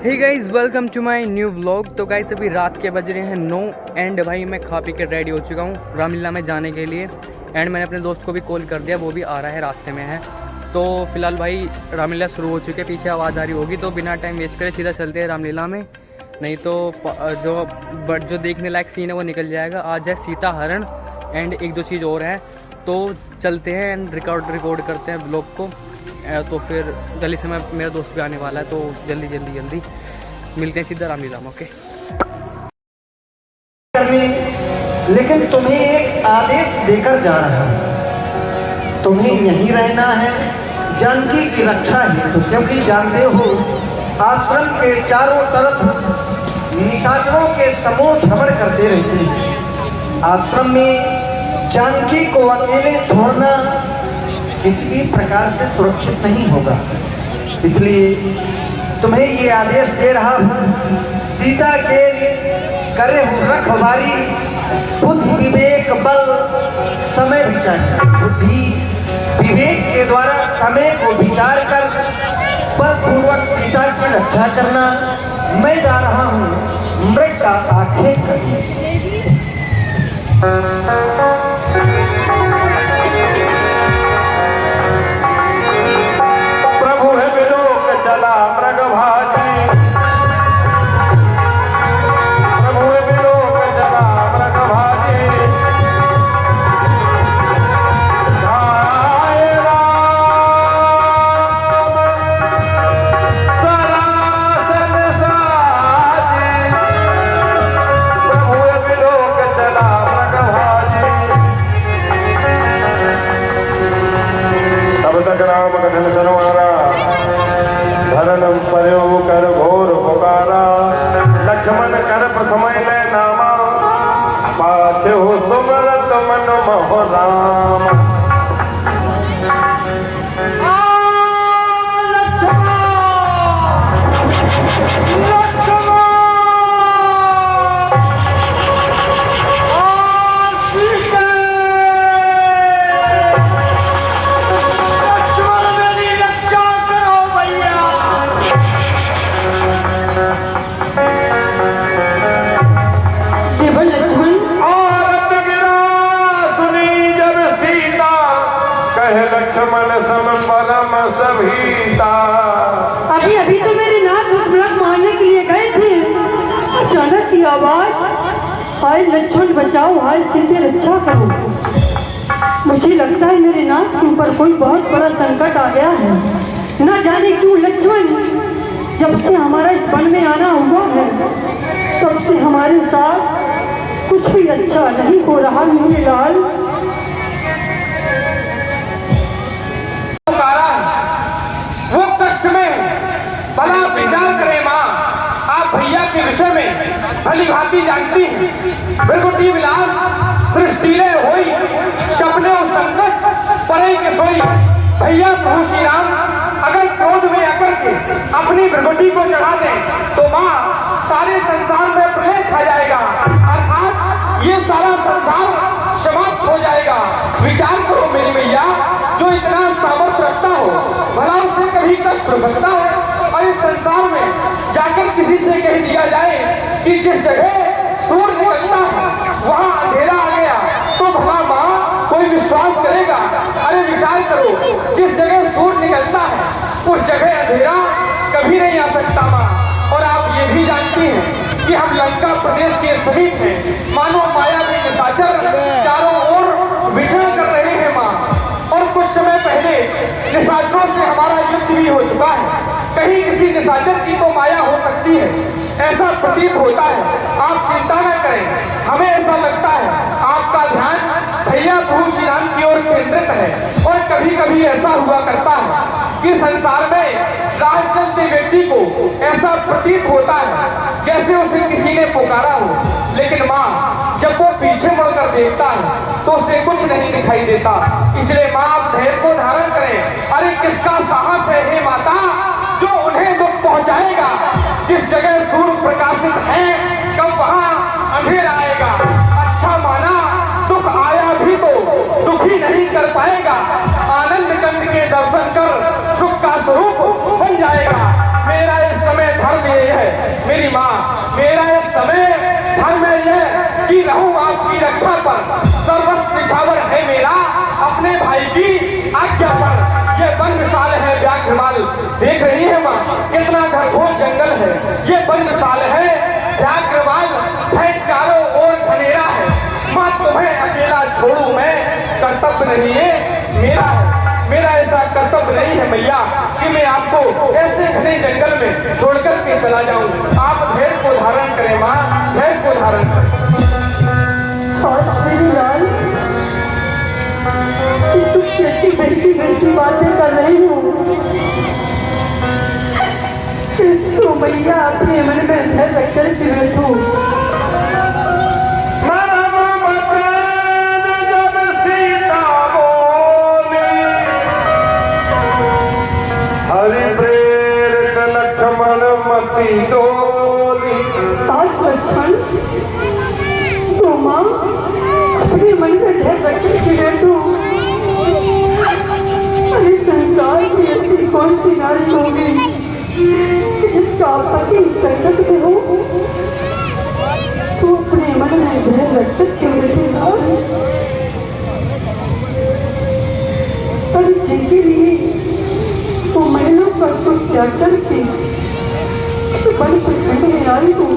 Hey guys, welcome to my new vlog. तो guys अभी रात के बज रहे हैं 9 एंड भाई मैं खा पी के रेडी हो चुका हूँ रामलीला में जाने के लिए। एंड मैंने अपने दोस्त को भी कॉल कर दिया, वो भी आ रहा है, रास्ते में है। तो फिलहाल भाई रामलीला शुरू हो चुकी है, पीछे आवाज़ आ रही होगी, तो बिना टाइम वेस्ट करे सीधा चलते हैं रामलीला में, नहीं तो जो देखने लायक सीन है वो निकल जाएगा। आज है सीता हरण एंड एक दो चीज़ और है, तो चलते हैं एंड रिकॉर्ड करते हैं ब्लॉग को। तो फिर जल्दी से मेरा दोस्त भी आने वाला है, तो जल्दी मिलते हैं सीधा रामलीला में। ओके। लेकिन तुम्हें एक आदेश देकर जा रहा हूं, तुम्हें यहीं रहना है जानकी की रक्षा हेतु, क्योंकि जानते हो आश्रम के चारों तरफ निशाचरों के समूह भ्रमण करते रहते हैं। आश्रम में जानकी को अकेले छोड़ना किसी भी प्रकार से सुरक्षित नहीं होगा, इसलिए तुम्हें ये आदेश दे रहा हूँ, सीता के करे हो रखवारी, बुद्धि विवेक बल समय विचार, बुद्धि विवेक के द्वारा समय को विचार कर बलपूर्वक सीता की रक्षा करना। मैं जा रहा हूँ मृग का आखेट करने। राम कथन सरवारा धरन पर्यो कर घोर पुकारा, लक्ष्मण कर प्रथम नामा, पाछे हो सुमरत मन मोह राम। लक्ष्मण सम परम सभीता। अभी तो मेरे नाथ दुष्प्रयोग मारने के लिए गए थे, अचानक की आवाज, हाय लक्ष्मण बचाओ, हाय सीते रक्षा करो। मुझे लगता है मेरे नाथ के ऊपर कोई बहुत बड़ा संकट आ गया है। न जाने क्यों लक्ष्मण जब से हमारा इस वन में आना हुआ है, तब से हमारे साथ कुछ भी अच्छा नहीं हो रहा मेरे लाल। वो कष्ट में बड़ा विचार करे माँ, आप भैया के विषय में भली भांति जानती हैं। बिल्कुल विलास सृष्टिले होई, सपने संकट परे के सोई। भैया प्रभु श्री राम अगर क्रोध में आकर के अपनी भ्रगुटी को चढ़ा दें तो माँ सारे संसार में प्रलय छा जाएगा, अर्थात ये सारा संसार समाप्त हो जाएगा। विचार करो मेरी मैया, जो इतना सामर्थ्य रखता हो, भला उसे कभी कष्ट सकता है। और इस संसार में जाकर किसी से कह दिया जाए कि जिस जगह सूर्य निकलता है वहां अंधेरा आ गया, तो भला माँ कोई विश्वास करेगा? अरे विचार करो, जिस जगह सूर्य निकलता है उस जगह अंधेरा कभी नहीं आ सकता माँ। और आप ये भी जानती हैं कि हम लंका प्रदेश के समीप में मानो माया के निशाचर चारों ओर विचरण कर रहे हैं माँ। और कुछ समय पहले निशाचरों से हमारा युद्ध भी हो चुका है। कहीं किसी निशाचर की तो माया हो सकती है, ऐसा प्रतीत होता है। आप चिंता न करें, हमें ऐसा लगता है आपका ध्यान भैया प्रभु श्री राम की ओर केंद्रित है। और कभी कभी ऐसा हुआ करता है कि संसार में राह चलते व्यक्ति को ऐसा प्रतीत होता है जैसे उसे किसी ने पुकारा हो, लेकिन माँ जब वो पीछे मुड़कर देखता है तो उसे कुछ नहीं दिखाई देता। इसलिए माँ आप धैर्य को धारण करें। अरे किसका साहस है हे माता, जो उन्हें दुख पहुंचाएगा? जिस जगह सूर्य प्रकाशित है कब वहां अंधेरा आएगा। अच्छा माना, दुख आया भी तो दुखी नहीं कर पाएगा। आनंद कंद के दर्शन कर सुख का स्वरूप बन जाएगा। मेरा इस समय धर्म ये है विशाल देख रही है माँ, कितना घनघोर जंगल है, ये वन विशाल है, व्याघ्रवाल है, चारों ओर घनेरा है। माँ तुम्हें अकेला छोड़ू मैं, कर्तव्य नहीं है मेरा, मेरा ऐसा कर्तव्य नहीं है मैया कि मैं आपको ऐसे घने जंगल में छोड़कर के चला जाऊं। आप धैर्य को धारण करें माँ, धैर्य को धारण करें। आज मेरी लाल तुम कैसी बहती बहती बातें कर रही हो। तो मैया अपने मन में धैर्य रखकर के बैठो। आज लक्ष्मण तो माँ अपने मन में धैर्य रखकर के बैठो। अरे संसार की ऐसी कौन सी नारी होगी जिसका पति संकट में हो, तो अपने मन में धैर्य रखकर के बैठेगा। अरे जिनके लिए तो महिला का सुख त्याग करके इस बड़ी प्रखंड में आई हूँ,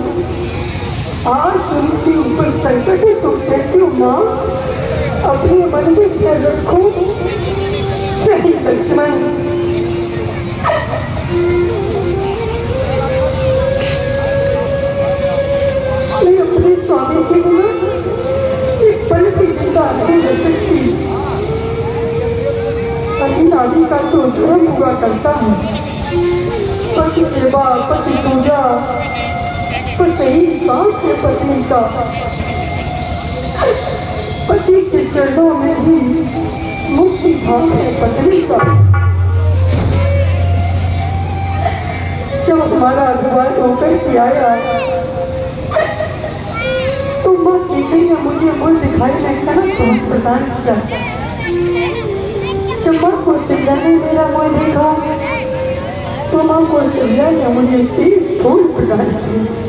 आज उनके ऊपर संकट है तो कहती हूँ माँ अपने मन में क्या रखो। नहीं लक्ष्मण, मैं अपने स्वामी के बिना एक पल की चिंता नहीं रह सकती। अभी नारी का तो धर्म हुआ करता है, पति सेवा, पति पूजा, तो सही बात है पत्नी का। पति के चरणों में ही मुक्ति भाव है पत्नी का। जब हमारा अभिमान होकर के आया तो माँ की ने मुझे मुझे दिखाई नहीं था तो प्रदान किया। जब माँ को सिया ने मेरा मुँह देखा तो माँ को सिया ने मुझे शीश फूल प्रदान किया।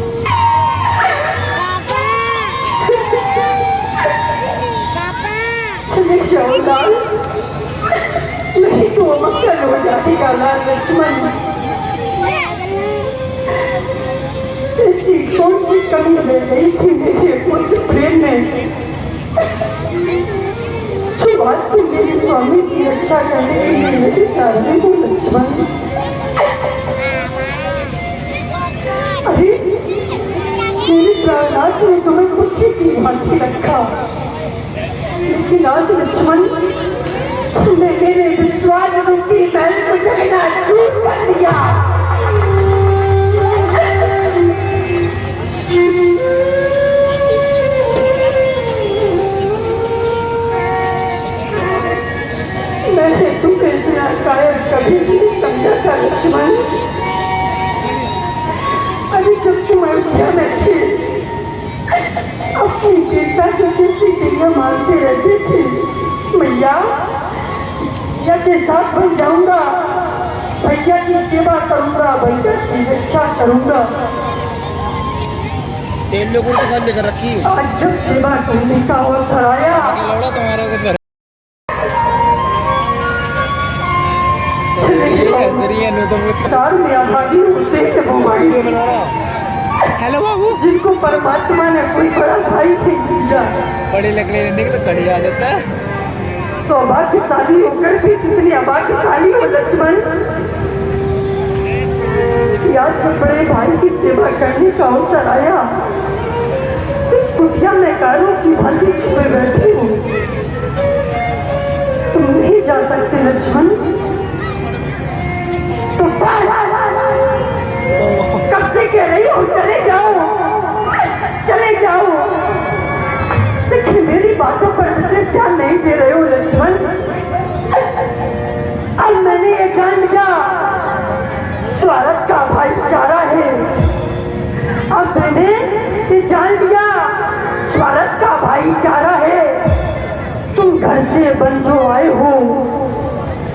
चले जाओ लाल, नहीं तो मक्खन हो जाएगा लाल लक्ष्मण। ऐसी कौन सी कमी रह गई थी मेरे पुत्र प्रेम में जो आज से मेरे स्वामी की रक्षा करने के लिए मेरे सामने को लक्ष्मण। अरे मेरे प्राणनाथ ने तुम्हें कुछ की भांति रखा, लेकिन आज लक्ष्मण तुमने मेरे विश्वास रूपी महल को जगना चूर कर दिया। मैंने तुमको इतना कायर कभी नहीं समझा था लक्ष्मण। अभी जब तुम अयोध्या में थे अपनी बेटा की जैसी टिंगा मारते रहते थे, मैया भैया के साथ बन जाऊंगा, भैया की सेवा करूंगा, भैया की रक्षा करूंगा। तेल लोगों को घर लेकर रखी। आज जब सेवा करने का अवसर आया हेलो बाबू, जिनको परमात्मा ने कोई बड़ा भाई नहीं दिया, बड़ी लकड़ी लेने के तो कड़ी आ जाता है। सौभाग्यशाली होकर भी कितनी अभाग्यशाली हो लक्ष्मण। याद जब बड़े भाई की सेवा करने का अवसर आया, इस कुटिया में कारों की भांति छुपे बैठी हूँ। तुम नहीं जा सकते लक्ष्मण, तो कब से कह रही हो चले जाओ, चले जाओ, लेकिन मेरी बातों पर विशेष ध्यान नहीं दे रहे हो लक्ष्मण। अब मैंने ये जान लिया स्वार्थ का भाईचारा है। अब मैंने ये जान लिया स्वार्थ का भाईचारा है। तुम घर से बंधो आए हो,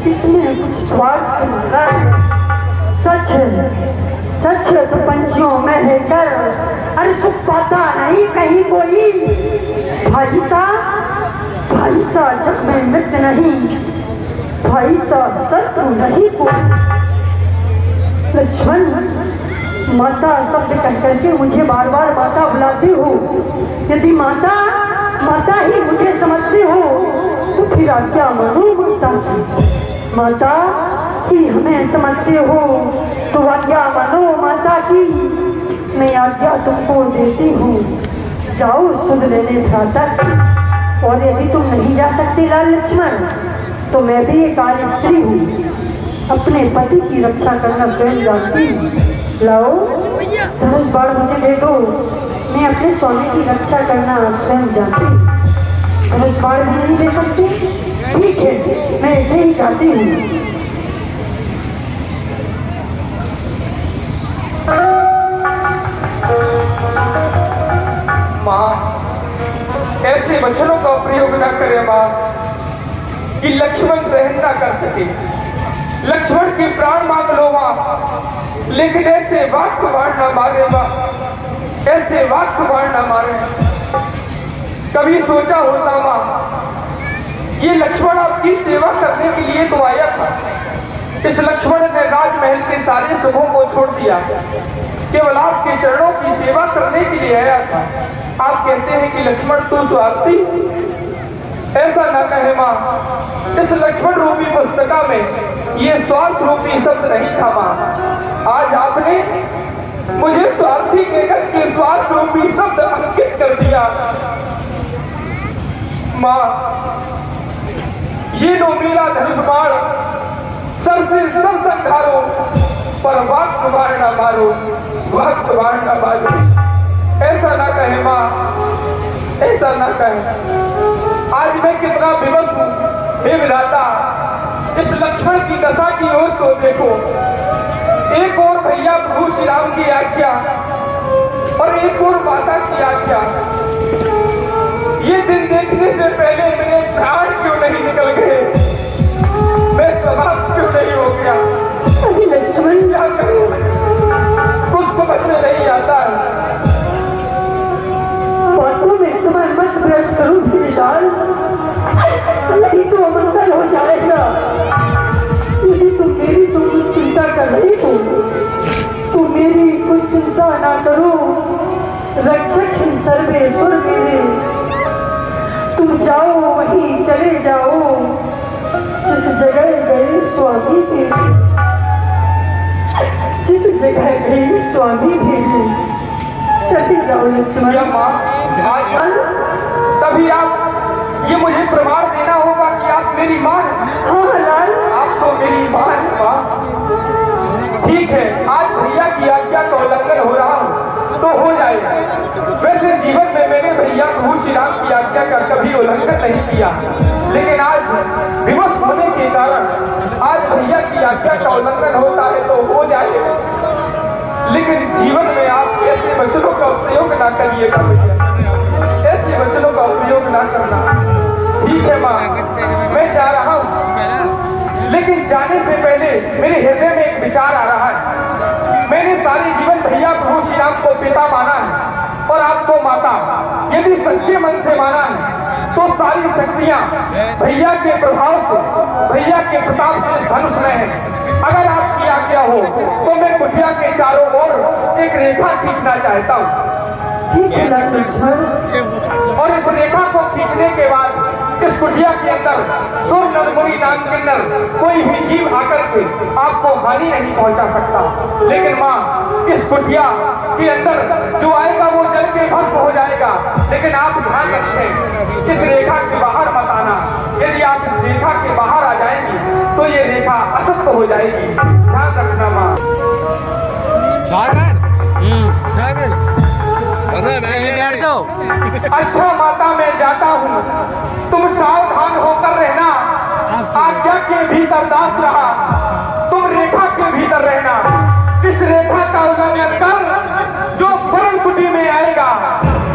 इसमें कुछ स्वार्थ तुम्हारा है। सच है तो पंछियों में है कर, अरे सुख पाता नहीं कहीं कोई। भाई सा जग में मित्र नहीं, भाई सा शत्रु नहीं कोई। लक्ष्मण, माता शब्द कह करके मुझे बार बार माता बुलाती हो। यदि माता माता ही मुझे समझती हो तो फिर आज्ञा मानो माता। माता ही हमें समझते हो तो आज्ञा मानो माता की। मैं आज्ञा तुमको देती हूँ, जाओ सुध लेने भ्राता की। और यदि तुम नहीं जा सकते लाल लक्ष्मण, तो मैं भी एक आर्य स्त्री हूँ, अपने पति की रक्षा करना स्वयं जानती हूँ। लाओ धनुष बाण मुझे दे दो, मैं अपने स्वामी की रक्षा करना स्वयं जानती हूँ। धनुष बाण भी नहीं दे सकती, ठीक है, मैं ऐसे ही चाहती हूँ। माँ, ऐसे वचनों का प्रयोग न करे माँ कि लक्ष्मण सहन न कर सके। लक्ष्मण के प्राण मांग लो माँ, लेकिन ऐसे वाक्य बाण न मारे माँ, ऐसे वाक्य बाण न मारे। कभी सोचा होता माँ, ये लक्ष्मण आपकी सेवा करने के लिए तो आया था। इस लक्ष्मण ने राजमहल के सारे सुखों को छोड़ दिया, केवल आपके चरणों की सेवा करने के लिए आया था। आप कहते हैं कि लक्ष्मण तू स्वार्थी, ऐसा न कहे माँ। इस लक्ष्मण रूपी पुस्तका में ये स्वार्थ रूपी शब्द नहीं था माँ। आज आपने मुझे स्वार्थी कहकर के स्वार्थ रूपी शब्द अंकित कर दिया। माँ, ये लो मेरा धनुष बाण, सर से सर संघारो, पर वाक्य बाण न मारो, वाक्य बाण न मारो। ऐसा ना कहे माँ, ऐसा ना कहे। आज मैं कितना विवश हूँ, हे विधाता। इस लक्ष्मण की दशा की ओर तो देखो। एक और भैया प्रभु श्री राम की आज्ञा और एक और माता की आज्ञा। ये दिन देखने से पहले मेरे प्राण क्यों नहीं निकल गए, मैं समाप्त क्यों नहीं हो गया। अभी लक्ष्मण क्या करूं, कुछ समझ में नहीं आता। बातों में समय मत व्यर्थ करूं गिरिलाल, नहीं तो अमंगल हो जाएगा। यदि तुम मेरी तो कुछ चिंता कर रही हो तो मेरी कुछ चिंता ना करो। रक्षक ही सर्वेश्वर मेरे, तुम जाओ वहीं चले जाओ जिस जगह गए स्वामी भेजे, जिस जगह गए स्वामी भेजे। चले जाओ लक्ष्मण। या माँ, आज तभी आप ये मुझे प्रमाण देना होगा कि आप मेरी माँ हैं। हाँ लाल, आप तो मेरी माँ हैं माँ। ठीक है, आज भैया की आज्ञा का उल्लंघन हो रहा हो तो हो जाएगा। वैसे जीवन में मैंने भैया प्रभु श्री राम की आज्ञा का कभी उल्लंघन नहीं किया, लेकिन आज विवश होने के कारण आज भैया की आज्ञा का उल्लंघन होता है तो हो जाएगा। लेकिन जीवन में आप ऐसे वचनों का प्रयोग ना करिएगा भैया, ऐसे वचनों का उपयोग ना करना। ठीक है माँ, मैं जा रहा हूँ, लेकिन जाने से पहले मेरे हृदय में एक विचार आ रहा है। मैंने सारे जीवन भैया प्रभु श्री राम को पिता माना है और आपको माता। यदि सच्चे मन से माना है तो सारी शक्तियाँ भैया के प्रभाव से, भैया के प्रताप से धनुष में है। अगर आपकी आज्ञा हो तो मैं कुटिया के चारों ओर एक रेखा खींचना चाहता हूँ। ठीक है लक्ष्मण। और इस रेखा को खींचने के बाद इस कुटिया के अंदर सुर नरमुरी नाम के अंदर कोई भी जीव आकर के आपको हानि नहीं पहुंचा सकता। लेकिन माँ, इस कुटिया के अंदर जो आएगा वो जल के भस्म हो जाएगा। लेकिन आप ध्यान रखें, इस रेखा के बाहर मत आना। यदि आप इस रेखा के बाहर आ जाएंगी तो ये रेखा असत्य हो जाएगी। ध्यान रखना माँ। अच्छा माता, मैं जाता हूँ, तुम सावधान होकर रहना। आज्ञा के भीतर दास रहा, तुम रेखा के भीतर रहना। इस रेखा का उल्लंघन कर जो वरण कुटी में आएगा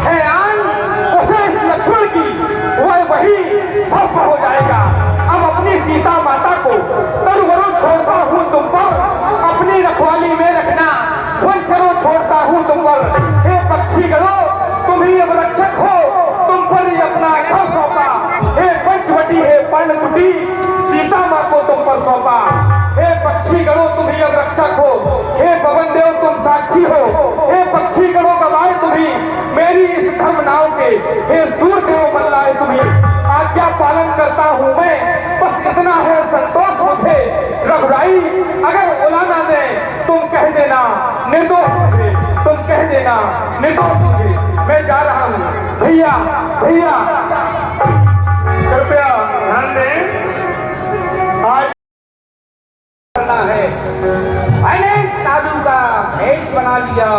है आन, उसे इस लक्ष्मण की वह वही भस्म हो जाएगा। अब अपनी सीता माता को तरुवरों छोड़ता हूँ तुम पर, अपनी रखवाली में रखना। वंचरों छोड़ता हूँ तुम पर। हे पक्षी गणों, तुम ही अब रक्षक हो, तुम पर ही अपना घर सौंपा। हे पंचवटी, हे पर्णकुटी, सीता माँ को तुम पर सौंपा। हे पक्षी पक्षी गणों तुम ही अब रक्षक हो, हे पवन देव तुम साक्षी हो, हे पक्षी गणों गवाए तुम ही मेरी इस धर्म नाव के, हे सूर्य देव मल्लाए तुम ही आज्ञा पालन करता हूँ मैं, बस इतना है संतोष मुझे। रघुराई अगर बुलाना दे तुम कह देना निर्दोष मुझे, तुम कह देना निर्दोष मुझे। मैं जा रहा हूँ। भैया भैया कृपया ध्यान दें, आज करना है। मैंने साधु का भेष बना लिया।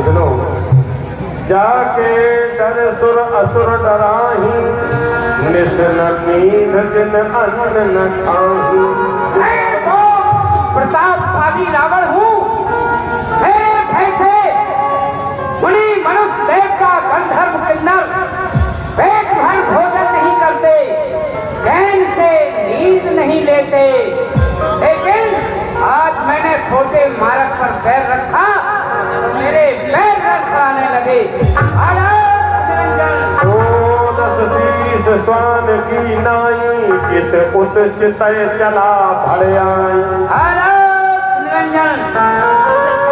सुनो, जाके डर सुर असुर डराही, निस न नींद दिन अन्न न खाही। मैं तो प्रतापशाली रावण हूँ, मेरे भय से मुनि मनुष्य देवता गंधर्व किन्नर पेट भर भोजन नहीं करते, चैन से नींद नहीं लेते, लेकिन आज मैंने छोटे मार्ग पर पैर रखा तो मेरे पैर रखने लगे। स्वान की नाई किस उच्च चला भड़ आई। निरंजन,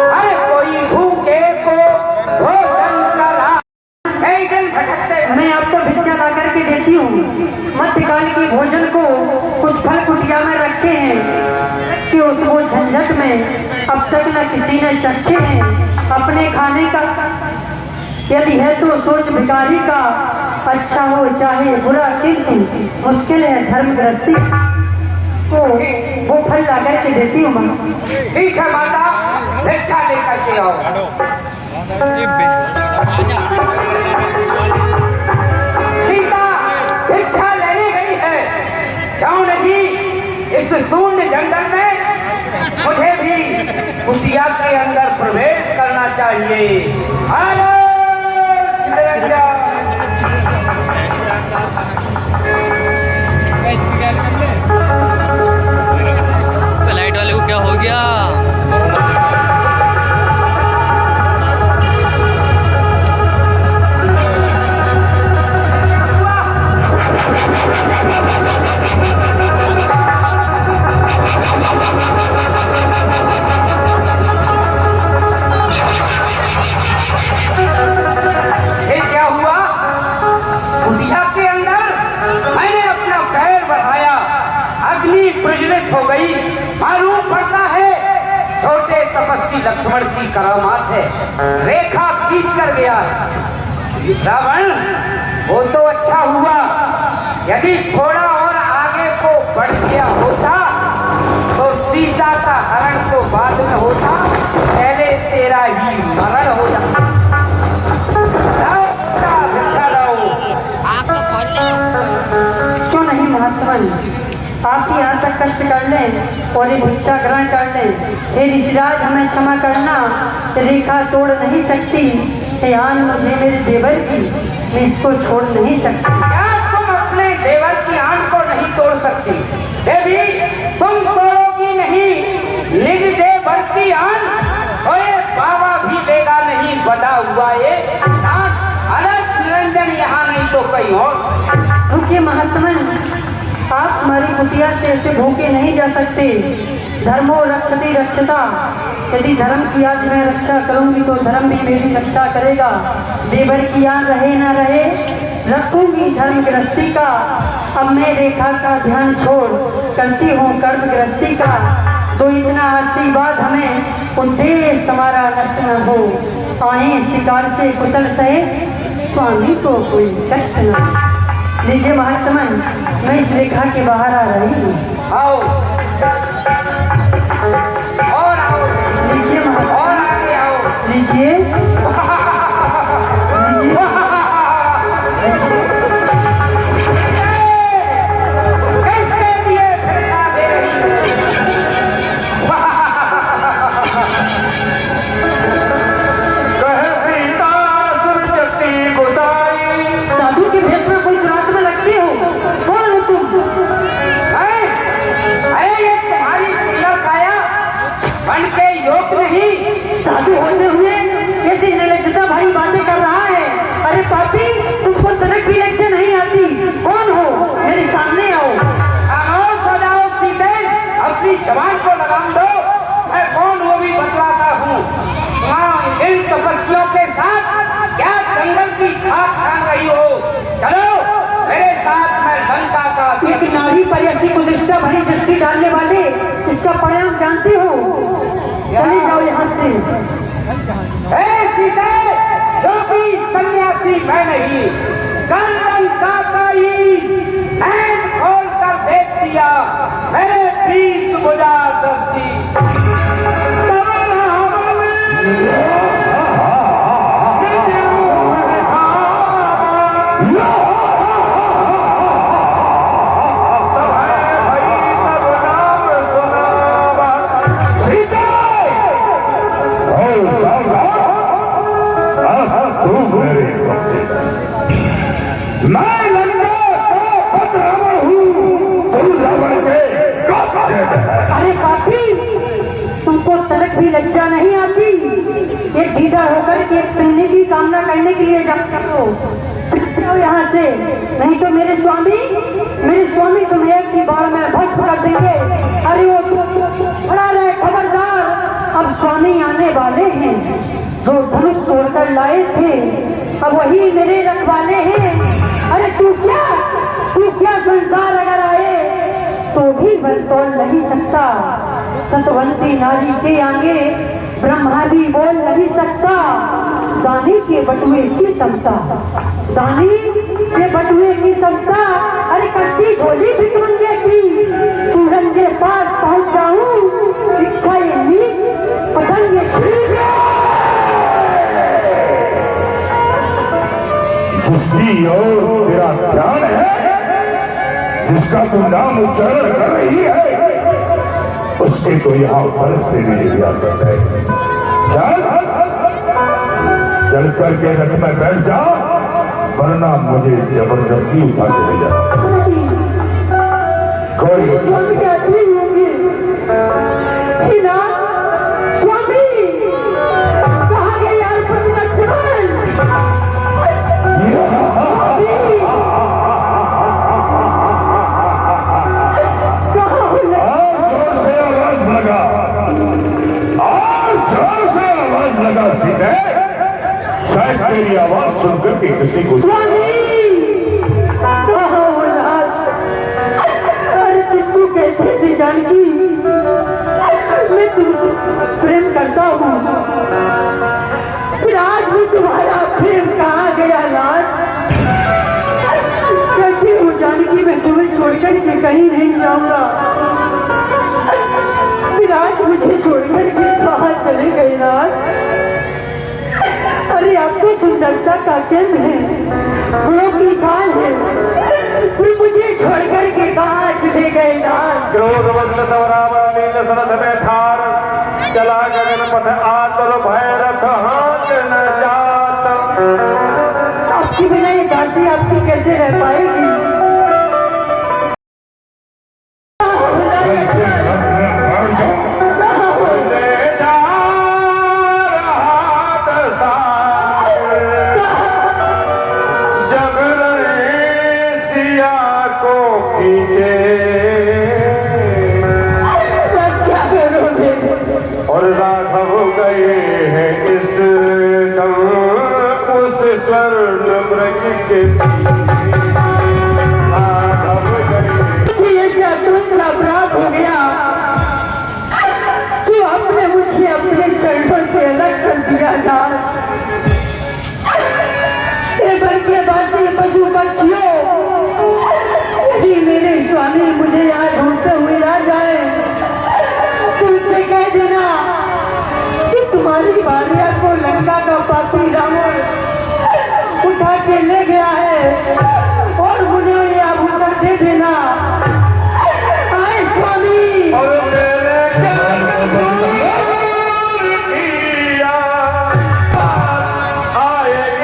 अरे कोई भूखे को भोजन करा, मैं आपको भिक्षा ला करके देती हूँ। मध्यकाल के भोजन को कुछ फल कुटिया में रखे हैं कि उसको झंझट में अब तक न किसी ने चखे हैं अपने खाने का। यदि है तो सोच भिखारी का, अच्छा हो चाहे बुरा, किंतु मुश्किल है धर्म गृहस्थी को। वो फल ला करके देती हूँ माँ। ठीक है माता, भिक्षा लेकर के आओ। सीता भिक्षा लेने गई है, क्यों नहीं? इस शून्य जंगल में मुझे भी कुटिया के अंदर प्रवेश करना चाहिए। लाइट वाले को क्या हो गया? प्रज्वलित हो गई। मालूम पड़ता है छोटे तपस्वी लक्ष्मण की करामात है, रेखा खींच कर गया है। रावण, वो तो अच्छा हुआ, यदि थोड़ा और आगे को बढ़ गया होता तो सीता का हरण तो बाद में होता, पहले तेरा ही मरण हो जाता। क्यों नहीं महात्मन, आप यहाँ तक कष्ट कर लें और ये भिक्षा ग्रहण कर लें। हे ऋषिराज, हमें क्षमा करना, रेखा तोड़ नहीं सकती। हे आन मुझे मेरे देवर की, मैं इसको छोड़ नहीं सकती। क्या तुम अपने देवर की आन को नहीं तोड़ सकती? देवी, तुम तोड़ोगी नहीं निज देवर की आन, और ये बाबा भी देगा नहीं बदा हुआ ये अलग। निरंजन यहाँ नहीं तो कहीं और। रुकिए महात्मन, आप हमारी कुटिया से ऐसे भूखे नहीं जा सकते। धर्मो रक्षति रक्षता, यदि धर्म की आज मैं रक्षा करूंगी तो धर्म भी मेरी रक्षा करेगा। देवर की आन रहे ना रहे, रखूंगी धर्म गृहस्थी का। अब मैं रेखा का ध्यान छोड़ करती हूँ कर्म गृहस्थी का। तो इतना आशीर्वाद हमें उद्देश्य हमारा नष्ट न हो। आए शिकार से कुशल सहे, स्वामी को कोई कष्ट न। लीजिए महात्मन, मैं इस रेखा के बाहर आ रही हूँ। आओ और आओ, लीजिए महात्मन, और आगे आओ। लीजिए कैसे दिए भिक्षा दे रही? कह सीता सुरजती गोसाई। साधु के भेष में कोई दुरात्मा लगती हो? कौन हो तुम? अरे ये तुम्हारी सुंदर काया बन के योग नहीं। साधु होते हुए कैसी निर्लज्जता भरी बातें कर रहा है? अरे पापी, तुमको तनक भी लज्जा नहीं आती। कौन हो? मेरे सामने आओ। खामोश हो जाओ। परिणाम जानती हो। चली जाओ यहाँ से। सीते जो कि सन्यासी मैं नहीं, कंदन काकाई नैन खोल कर देख दिया मेरे बीच बुझा दस्ती। मैं लंका का पत रावण हूँ, तुम रावण के काका है। अरे काफी, तुमको तलक भी लज्जा नहीं आती? एक दीदा होकर के एक सैनिक की कामना करने के लिए जाते हो। जाओ यहाँ से, नहीं तो मेरे स्वामी तुम्हें एक की बार में भस्म कर देंगे। अरे वो बड़ा रहे, खबरदार, अब स्वामी आने वाले हैं। जो धनुष तोड़कर लाए थे अब वही मेरे रखवाले हैं। अरे तू क्या संसार अगर आए तो भी बल तोड़ नहीं सकता। सतवंती नारी के आगे ब्रह्मा भी बोल नहीं सकता। दानी के बटुए की समता, दानी के बटुए की समता। अरे कट्टी झोली भिकमंगे की सूरज के पास पहुंच जाऊं। इच्छा ये नीच पतंग ये छीन। कुश्ती और तेरा ध्यान है, जिसका तू नाम उच्चारण कर रही है, उसके तो यहाँ फलस्ती नहीं दिया सकता है। चल करके रथ में बैठ जा, वरना मुझे जबरदस्ती उठा के ले जा। कोई स्वामी कहती होगी हिना, स्वामी कहाँ गए यार प्रतिरक्षण? सीधे शायद तेरी आवाज सुनकर के किसी को अरे तू कहते थे जानकी, मैं तुमसे प्रेम करता हूँ, फिर आज भी तुम्हारा प्रेम कहाँ गया लाज? कहती हूँ जानकी मैं तुम्हें छोड़कर के कहीं नहीं जाऊंगा, फिर आज मुझे छोड़कर के कहाँ चले गए लाज? अरे आपको सुंदरता का केंद्र है, गुणों की खान है, फिर मुझे छोड़कर के कहाँ चले गए लाज? क्रोध वज्र रावण नील सरथ में ठार, चला गगन पथ आतुर भैरथ हाथ न जात। आपके बिना ये दासी आपकी कैसे रह पाएगी? और राघव गए हैं इस दम उस स्वर्ण मृग के राघव गए। ये क्या दूसरा अपराध हो गया? तू आपने मुझे अपने चरणों से अलग कर दिया था। ये बन के बासी पशु पक्षियों, यदि मेरे स्वामी मुझे यहाँ ढूंढते हुए आ जाए तो उनसे कह देना कि तुम्हारी भार्या को लंका का पापी रावण उठा के ले गया है और मुझे ये आभूषण दे देना। आए स्वामी। और मेरे किया आएगी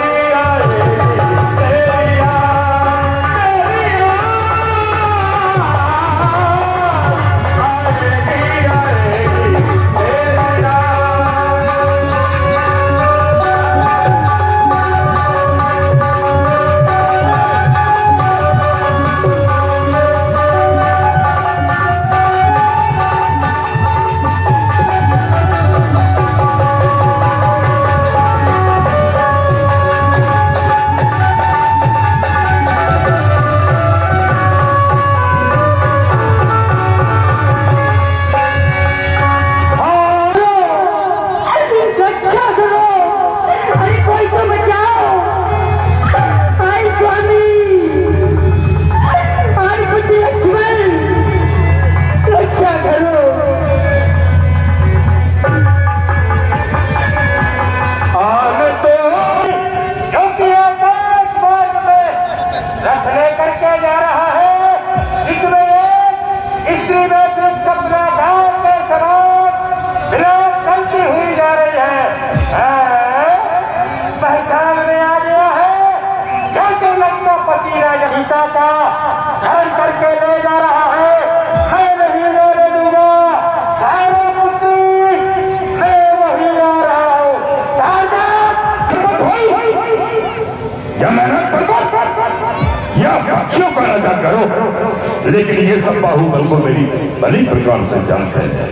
साक्षियों का राजा करो, लेकिन ये सब बाहुबल को मेरी भली प्रकार से जानते हैं।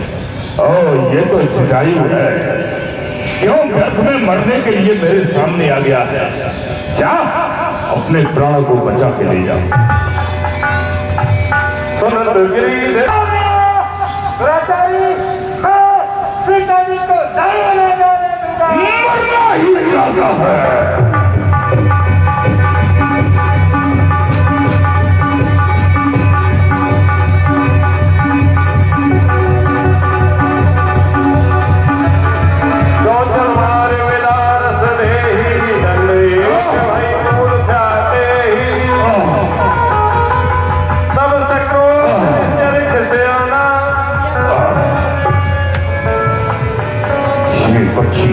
ओ ये तो जटायु है, क्यों व्यर्थ में मरने के लिए मेरे सामने आ गया है? क्या अपने प्राण को बचा के ले जाओ। सुनत गिरी से सीता जी को मरना ही इरादा है।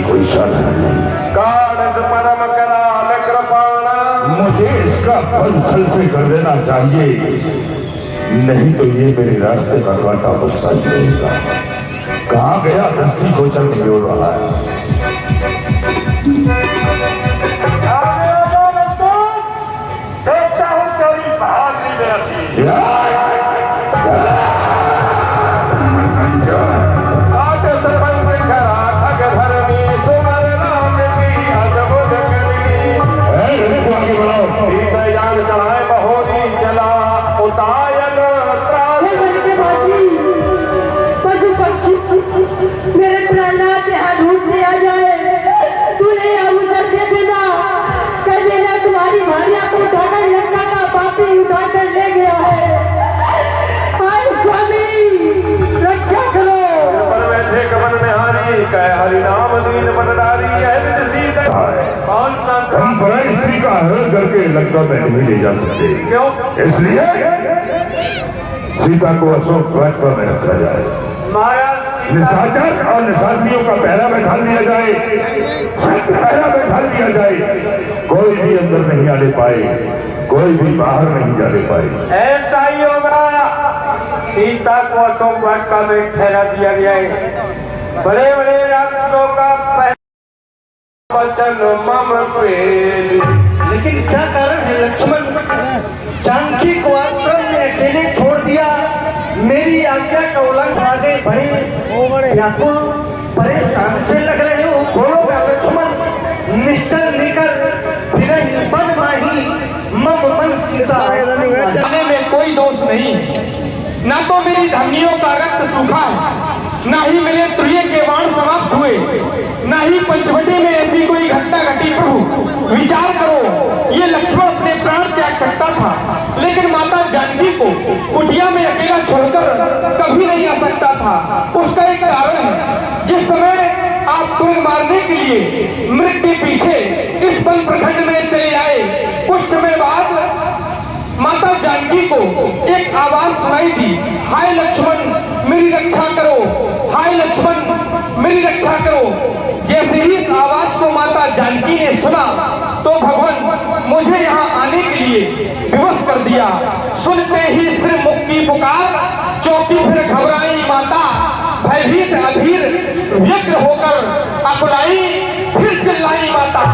कोई साधन नहीं, परम कराल कृपाणा, मुझे इसका फल फल से कर देना चाहिए, नहीं तो ये मेरे रास्ते का कांटा बचता ही रहेगा। कहाँ गया दृष्टि गोचर में जोड़ रहा है। देखता हूँ तेरी बहादुरी में रखी। आज सरपंच खरा ठग धरनी, सुमर राम की अद्भुत करनी। आगे बढ़ाओ। सीता जान चढ़ाए बहोरी चला, उतायन हे मन के वासी, पशु पक्षी मेरे प्राणनाथ यहाँ ढूंढने आ जाए, तूने अवसर दे देना, कह देना तुम्हारी भार्या को उठाकर लंका का पापी उठाकर ले गया है। हाय स्वामी रक्षा करो। पर बैठे कमल में हारी, कह हरि नाम दीन बंडारी, कौन सा हम बड़ा स्त्री का हरण करके लंका में नहीं ले जा सकते, क्यों? इसलिए सीता को अशोक वृक्ष पर रखा जाए। महाराज निशाचर और निशाचियों का पहरा बैठा दिया जाए, पहरा बैठा दिया जाए, कोई भी अंदर नहीं आने पाए, कोई भी बाहर नहीं जाने पाए। ऐसा ही होगा। सीता को अशोक वाटिका में ठहरा दिया गया है। बड़े बड़े राक्षसों का वचन मम प्रेम। लेकिन क्या कारण है लक्ष्मण? जानकी को आश्रम में अकेले छोड़ दिया, मेरी आज्ञा का उल्लंघन आगे बढ़े, व्याकुल परेशान से लग रहे हो। बोलोगा लक्ष्मण, निष्ठर लेकर फिर बन माही मम मन सीता। जाने में कोई दोष नहीं, न तो मेरी धमनियों का रक्त सूखा है, न ही मेरे प्रिय के बाण समाप्त हुए, न ही पंचवटी में ऐसी कोई घटना घटी। प्रभु विचार करो, ये लक्ष्मण अपने प्राण त्याग सकता था, लेकिन माता जानकी को कुटिया में अकेला छोड़कर कभी नहीं आ सकता था। उसका एक कारण है। जिस समय आप तुम मारने के लिए मृग के पीछे इस वन प्रखंड में चले आए, कुछ समय बाद माता जानकी को एक आवाज सुनाई दी, हाय लक्ष्मण मेरी रक्षा करो, हाय लक्ष्मण मेरी रक्षा करो। जैसे ही इस आवाज को माता जानकी ने सुना तो भगवान मुझे यहाँ आने के लिए विवश कर दिया। सुनते ही सिर मुख की पुकार, चौकी फिर घबराई माता, भयभीत अधीर व्यग्र होकर अकुलाई, फिर चिल्लाई माता।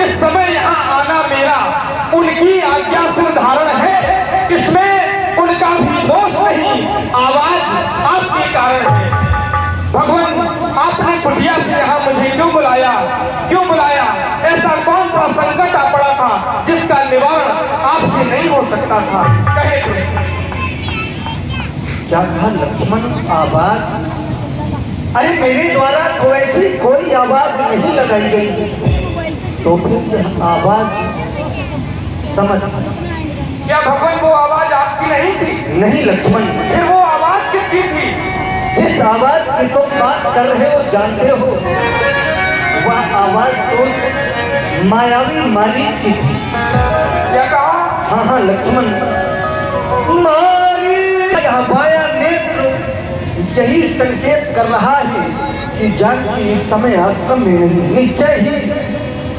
इस समय यहाँ आना मेरा उनकी आज्ञा से धारण है, इसमें उनका भी दोष नहीं, आवाज आपके कारण है। भगवान आपने कुटिया से यहाँ मुझे क्यों बुलाया, क्यों बुलाया? ऐसा कौन सा संकट आ पड़ा था जिसका निवारण आपसे नहीं हो सकता था? कहे क्या कहा लक्ष्मण? आवाज? अरे मेरे द्वारा तो ऐसी कोई आवाज नहीं लगाई गई, तो फिर आवाज समझ। क्या भगवान वो आवाज आपकी नहीं थी? नहीं लक्ष्मण, फिर वो आवाज किसकी थी? जिस आवाज की तुम बात कर रहे हो जानते हो, वह आवाज तो मायावी मारीच की थी। क्या कहा? हाँ हाँ लक्ष्मण, माया नेत्र यही संकेत कर रहा है कि जानकी इस समय आश्रम में नहीं। निश्चय ही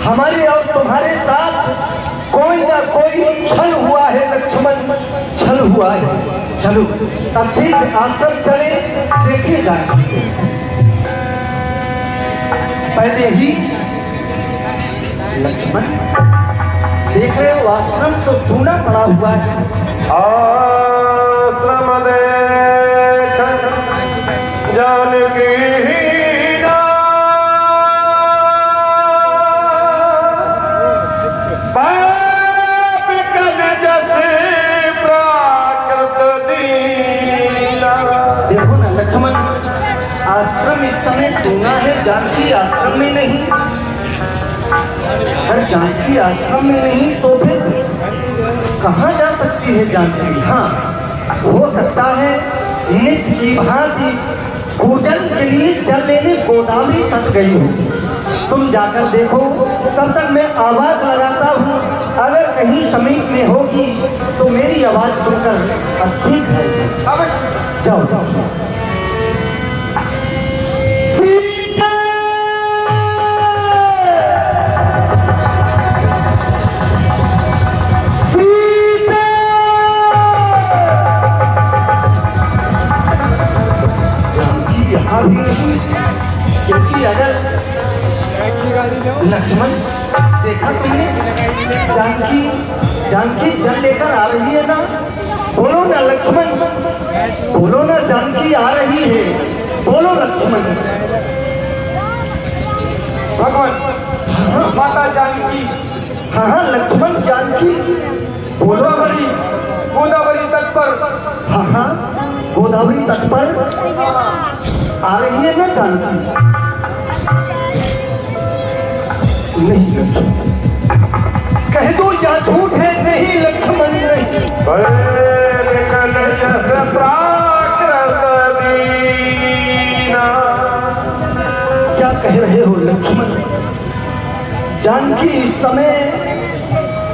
हमारे और तुम्हारे साथ कोई ना कोई छल हुआ है लक्ष्मण, छल हुआ है। चलो अब फिर आश्रम चले, देखे जाए। पहले ही लक्ष्मण देख रहे हो आश्रम तो सूना पड़ा हुआ है। आश्रम देख जानकी पाप कन जैसे प्राकृत दीना। देखो ना लक्ष्मण, आश्रम इस समय सूना है, जानकी आश्रम में नहीं। अगर जानकी आश्रम में नहीं तो फिर कहाँ जा सकती है जानकी? हाँ, हो सकता है नित्य की भांति पूजन के लिए जल लेने गोदावरी तक गई हो। तुम जाकर देखो, तब तक मैं आवाज लगाता हूँ। अगर कहीं समीप में होगी तो मेरी आवाज सुनकर ठीक है, अब जाओ जाओ। यहाँ भी नहीं, क्योंकि अगर लक्ष्मण देखा तुमने जानकी जल लेकर आ रही है ना, बोलो ना लक्ष्मण, बोलो ना जानकी आ रही है, बोलो लक्ष्मण। भगवान माता जानकी हाँ हाँ लक्ष्मण जानकी, बोलो गोदावरी गोदावरी तट पर हाँ हाँ गोदावरी तट पर आ रही है ना जानकी? नहीं लक्ष्मण, कह दो या झूठ है। नहीं लक्ष्मण नहीं। क्या कह रहे हो लक्ष्मण? जानकी इस समय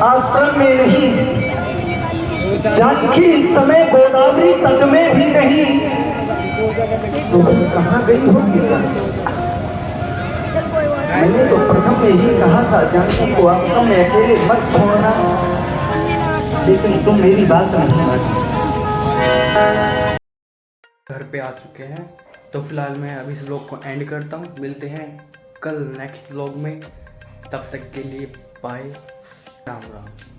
आश्रम में नहीं, जानकी इस समय गोदावरी तट में भी नहीं, तो कहाँ गई होगी? मैंने तो प्रथम में ही कहा था जानकी को आश्रम में अकेले मत छोड़ना, लेकिन तुम मेरी बात नहीं मानी। घर पे आ चुके हैं, तो फिलहाल मैं अभी इस व्लॉग को एंड करता हूँ। मिलते हैं कल नेक्स्ट व्लॉग में, तब तक के लिए बाय, राम राम।